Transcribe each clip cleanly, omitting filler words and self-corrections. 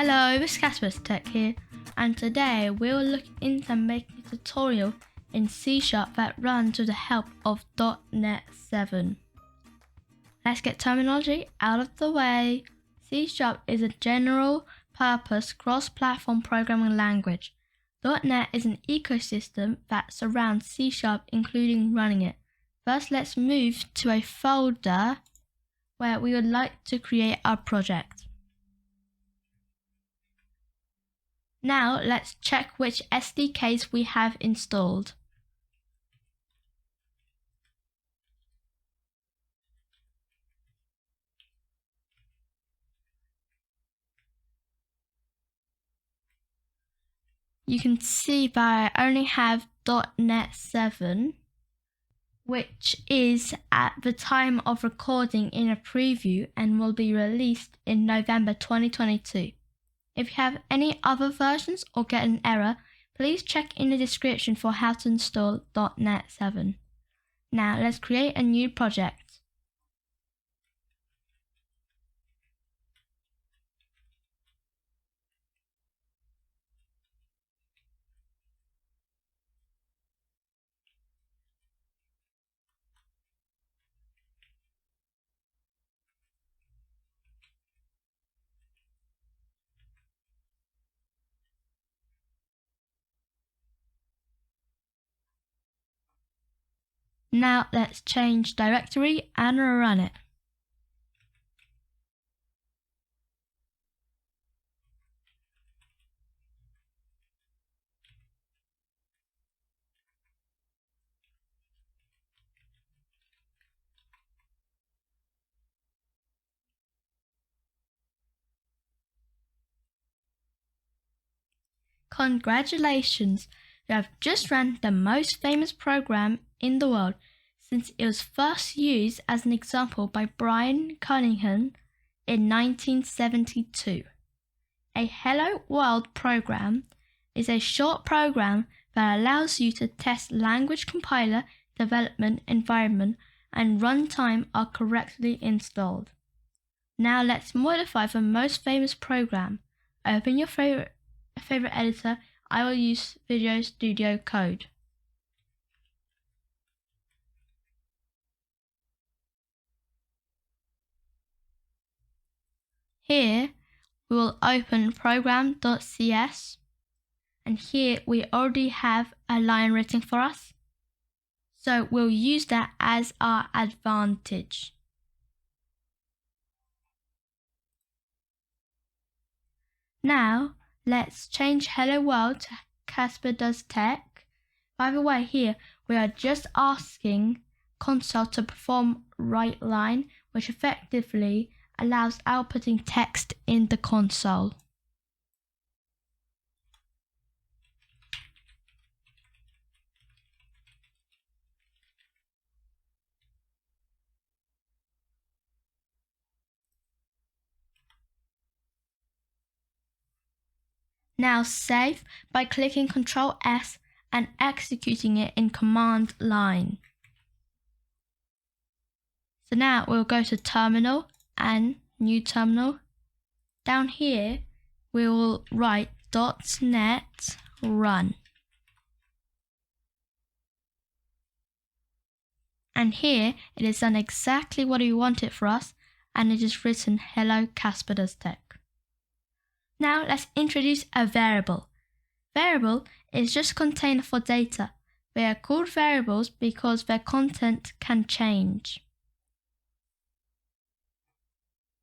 Hello, it's Casper Tech here, and today we'll look into making a tutorial in C# that runs with the help of .NET 7. Let's get terminology out of the way. C# is a general-purpose cross-platform programming language. .NET is an ecosystem that surrounds C#, including running it. First, let's move to a folder where we would like to create our project. Now let's check which SDKs we have installed. You can see that I only have .NET 7, which is at the time of recording in a preview and will be released in November 2022. If you have any other versions or get an error, please check in the description for how to install .NET 7. Now let's create a new project. Now let's change directory and run it. Congratulations, you have just run the most famous program in the world, since it was first used as an example by Brian Cunningham in 1972. A HelloWorld program is a short program that allows you to test language compiler, development environment, and runtime are correctly installed. Now let's modify the most famous program. Open your favorite editor. I will use Visual Studio Code. Here we will open program.cs, and here we already have a line written for us, so we'll use that as our advantage. Now let's change Hello World to Casper Does Tech. By the way, here we are just asking Console to perform WriteLine, which effectively allows outputting text in the console. Now save by clicking Ctrl S and executing it in command line. So now we'll go to terminal and new terminal. Down here we will write .NET run. And here it is done exactly what we want it for us, and it is written Hello Casper Does Tech. Now let's introduce a variable. Variable is just a container for data. They are called variables because their content can change.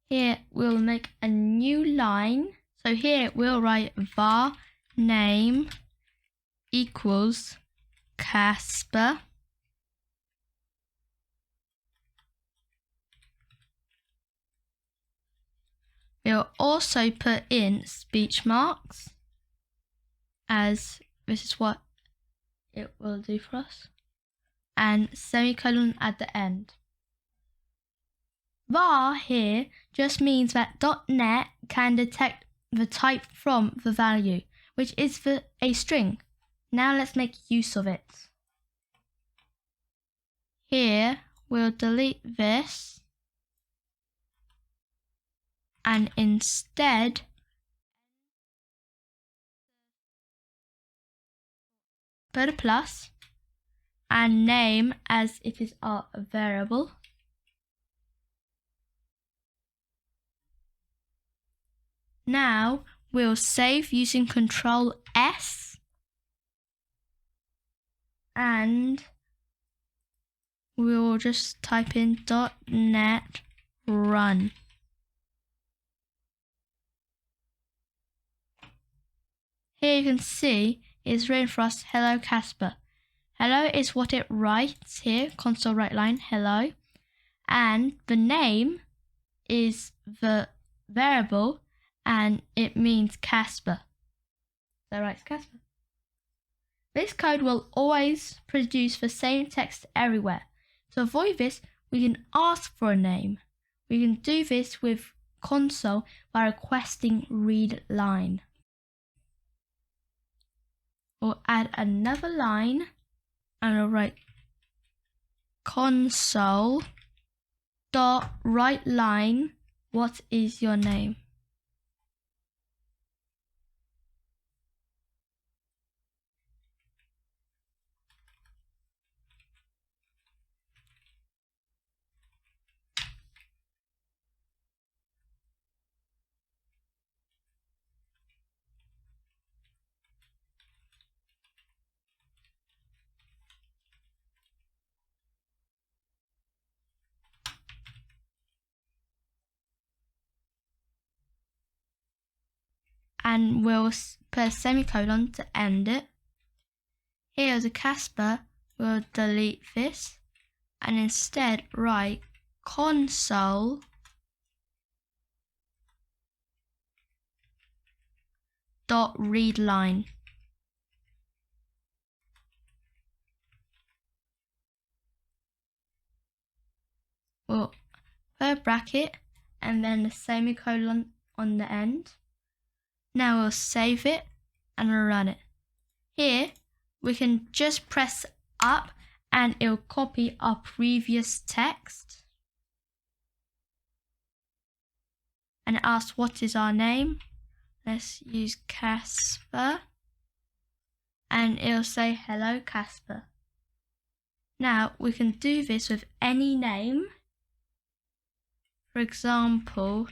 Here we'll make a new line. So here we'll write var name equals Casper. We'll also put in speech marks, as this is what it will do for us, and semicolon at the end. Var here just means that .NET can detect the type from the value, which is a string. Now let's make use of it. Here we'll delete this and instead put a plus, and name as it is our variable. Now we'll save using Control S, and we'll just type in .NET run. Here you can see it's written for us hello Casper. Hello is what it writes here, Console.ReadLine, hello. And the name is the variable and it means Casper. So it writes Casper. This code will always produce the same text everywhere. To avoid this, we can ask for a name. We can do this with console by requesting readLine. We'll add another line and we'll write Console.WriteLine, what is your name? And we'll put a semicolon to end it. Here's a Casper, we'll delete this and instead write Console.ReadLine. We'll put a bracket and then a semicolon on the end. Now we'll save it and run it. Here we can just press up and it'll copy our previous text. And it asks what is our name. Let's use Casper. And it'll say hello Casper. Now we can do this with any name. For example,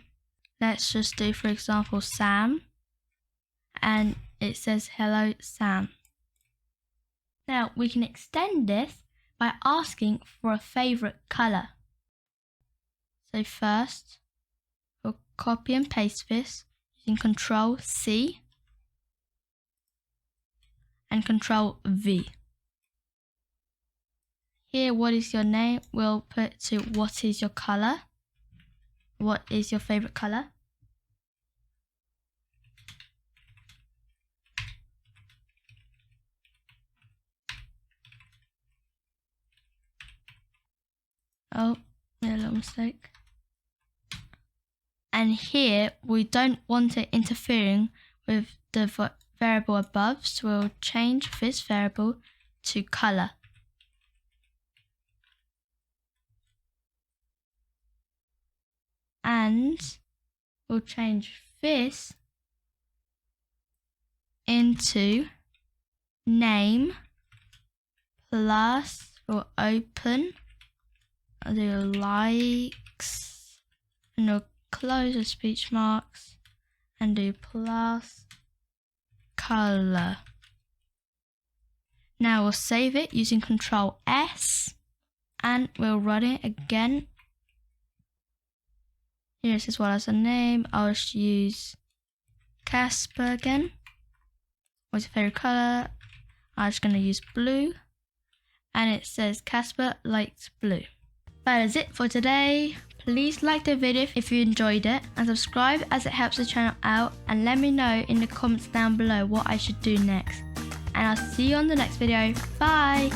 let's just do for example Sam. And it says hello Sam. Now we can extend this by asking for a favorite color. So first we'll copy and paste this using Control C and Control V. Here, what is your name? We'll put to what is your color? What is your favorite color? Oh, made a little mistake. And here we don't want it interfering with the variable above, so we'll change this variable to color. And we'll change this into name plus, we'll open, I'll do likes, and we'll close the speech marks and do plus color. Now we'll save it using Control S and we'll run it again. Here it says what as a name. I'll just use Casper again. What's your favorite color? I'm just going to use blue. And it says Casper likes blue. That is it for today. Please like the video if you enjoyed it and subscribe as it helps the channel out, and let me know in the comments down below what I should do next. And I'll see you on the next video. Bye!